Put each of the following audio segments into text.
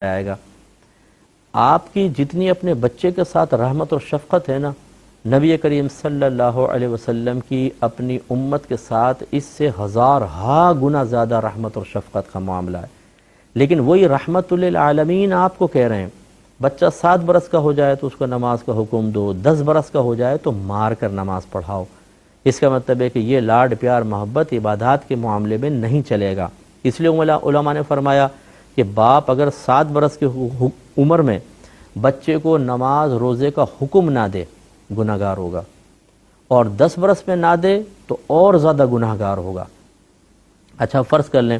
آئے گا۔ آپ کی جتنی اپنے بچے کے ساتھ رحمت اور شفقت ہے نا، نبی کریم صلی اللہ علیہ وسلم کی اپنی امت کے ساتھ اس سے ہزارہا گنا زیادہ رحمت اور شفقت کا معاملہ ہے۔ لیکن وہی رحمت للعالمین آپ کو کہہ رہے ہیں، بچہ 7 برس کا ہو جائے تو اس کو نماز کا حکم دو، 10 برس کا ہو جائے تو مار کر نماز پڑھاؤ۔ اس کا مطلب ہے کہ یہ لاڈ پیار محبت عبادات کے معاملے میں نہیں چلے گا۔ اس لیے علماء نے فرمایا کہ باپ اگر 7 برس کی عمر میں بچے کو نماز روزے کا حکم نہ دے گناہ گار ہوگا، اور 10 برس میں نہ دے تو اور زیادہ گناہ گار ہوگا۔ اچھا فرض کر لیں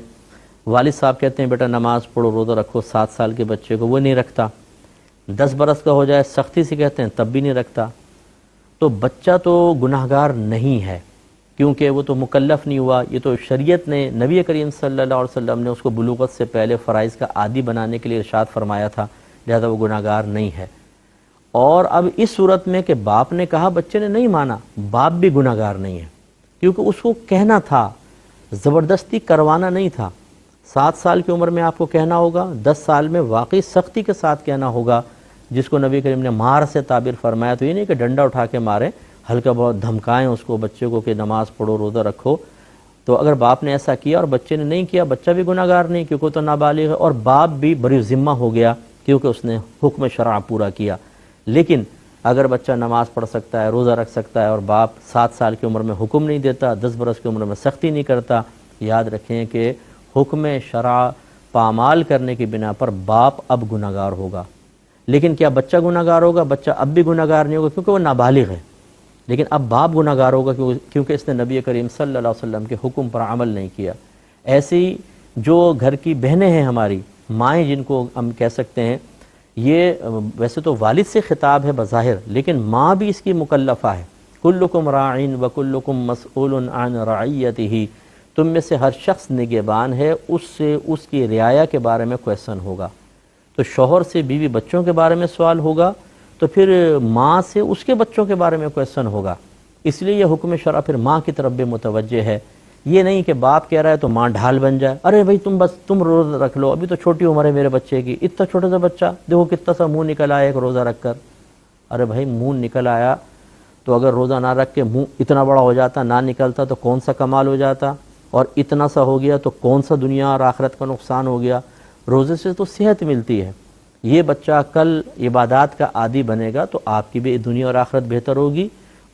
والد صاحب کہتے ہیں بیٹا نماز پڑھو روزہ رکھو 7 سال کے بچے کو، وہ نہیں رکھتا، 10 برس کا ہو جائے سختی سے کہتے ہیں تب بھی نہیں رکھتا، تو بچہ تو گناہ گار نہیں ہے، کیونکہ وہ تو مکلف نہیں ہوا۔ یہ تو شریعت نے، نبی کریم صلی اللہ علیہ وسلم نے اس کو بلوغت سے پہلے فرائض کا عادی بنانے کے لیے ارشاد فرمایا تھا، لہذا وہ گناہ گار نہیں ہے۔ اور اب اس صورت میں کہ باپ نے کہا بچے نے نہیں مانا، باپ بھی گناہ گار نہیں ہے، کیونکہ اس کو کہنا تھا، زبردستی کروانا نہیں تھا۔ 7 سال کی عمر میں آپ کو کہنا ہوگا، 10 سال میں واقعی سختی کے ساتھ کہنا ہوگا، جس کو نبی کریم نے مار سے تعبیر فرمایا۔ تو یہ نہیں کہ ڈنڈا اٹھا کے مارے، ہلکا بہت دھمکائیں اس کو بچے کو کہ نماز پڑھو روزہ رکھو۔ تو اگر باپ نے ایسا کیا اور بچے نے نہیں کیا، بچہ بھی گناہ گار نہیں کیونکہ وہ تو نابالغ ہے، اور باپ بھی بری ذمہ ہو گیا کیونکہ اس نے حکم شرع پورا کیا۔ لیکن اگر بچہ نماز پڑھ سکتا ہے، روزہ رکھ سکتا ہے، اور باپ 7 سال کی عمر میں حکم نہیں دیتا، 10 برس کی عمر میں سختی نہیں کرتا، یاد رکھیں کہ حکم شرع پامال کرنے کی بنا پر باپ اب گناہ گار ہوگا۔ لیکن کیا بچہ گناہ گار ہوگا؟ بچہ اب بھی گناہ گار نہیں ہوگا کیونکہ وہ نابالغ ہے، لیکن اب باپ گناہ گار ہوگا کیونکہ اس نے نبی کریم صلی اللہ علیہ وسلم کے حکم پر عمل نہیں کیا۔ ایسی جو گھر کی بہنیں ہیں ہماری مائیں جن کو ہم کہہ سکتے ہیں، یہ ویسے تو والد سے خطاب ہے بظاہر، لیکن ماں بھی اس کی مکلفہ ہے۔ کلکم راعٍ وکلکم مسئول عن رعیتہ، تم میں سے ہر شخص نگہبان ہے، اس سے اس کی رعایا کے بارے میں کویسچن ہوگا۔ تو شوہر سے بیوی بچوں کے بارے میں سوال ہوگا، تو پھر ماں سے اس کے بچوں کے بارے میں کویسچن ہوگا۔ اس لیے یہ حکم شرع پھر ماں کی طرف بھی متوجہ ہے۔ یہ نہیں کہ باپ کہہ رہا ہے تو ماں ڈھال بن جائے، ارے بھائی تم روزہ رکھ لو، ابھی تو چھوٹی عمر ہے میرے بچے کی، اتنا چھوٹا سا بچہ دیکھو کتنا سا منہ نکل آیا ایک روزہ رکھ کر۔ ارے بھائی منہ نکل آیا تو اگر روزہ نہ رکھ کے منہ اتنا بڑا ہو جاتا، نہ نکلتا تو کون سا کمال ہو جاتا، اور اتنا سا ہو گیا تو کون سا دنیا اور آخرت کا نقصان ہو گیا۔ روزے سے تو صحت ملتی ہے۔ یہ بچہ کل عبادات کا عادی بنے گا تو آپ کی بھی دنیا اور آخرت بہتر ہوگی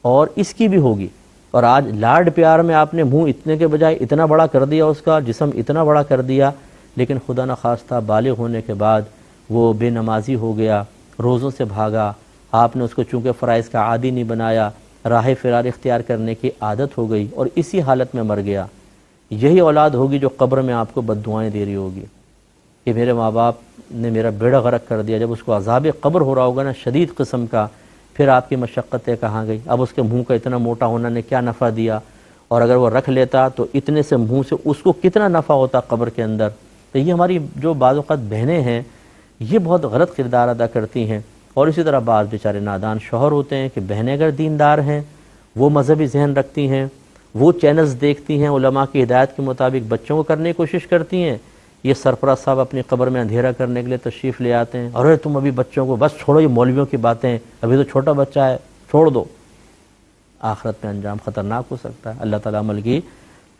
اور اس کی بھی ہوگی۔ اور آج لاڈ پیار میں آپ نے منہ اتنے کے بجائے اتنا بڑا کر دیا، اس کا جسم اتنا بڑا کر دیا، لیکن خدا نخواستہ بالغ ہونے کے بعد وہ بے نمازی ہو گیا، روزوں سے بھاگا، آپ نے اس کو چونکہ فرائض کا عادی نہیں بنایا، راہ فرار اختیار کرنے کی عادت ہو گئی اور اسی حالت میں مر گیا۔ یہی اولاد ہوگی جو قبر میں آپ کو بد دعائیں دے رہی ہوگی کہ میرے ماں باپ نے میرا بیڑا غرق کر دیا۔ جب اس کو عذاب قبر ہو رہا ہوگا نا شدید قسم کا، پھر آپ کی مشقتیں کہاں گئی؟ اب اس کے منہ کا اتنا موٹا ہونا نے کیا نفع دیا، اور اگر وہ رکھ لیتا تو اتنے سے منہ سے اس کو کتنا نفع ہوتا قبر کے اندر۔ تو یہ ہماری جو بعض اوقات بہنیں ہیں یہ بہت غلط کردار ادا کرتی ہیں، اور اسی طرح بعض بیچارے نادان شوہر ہوتے ہیں کہ بہنیں اگر دیندار ہیں، وہ مذہبی ذہن رکھتی ہیں، وہ چینلز دیکھتی ہیں، علماء کی ہدایت کے مطابق بچوں کو کرنے کی کوشش کرتی ہیں، یہ سرپرست صاحب اپنی قبر میں اندھیرا کرنے کے لیے تشریف لے آتے ہیں، ارے تم ابھی بچوں کو بس چھوڑو، یہ مولویوں کی باتیں، ابھی تو چھوٹا بچہ ہے چھوڑ دو۔ آخرت میں انجام خطرناک ہو سکتا ہے۔ اللہ تعالیٰ عمل کی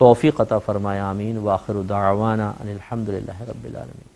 توفیق عطا فرمائے، آمین۔ وآخر دعوانا ان الحمد للہ رب العالمین۔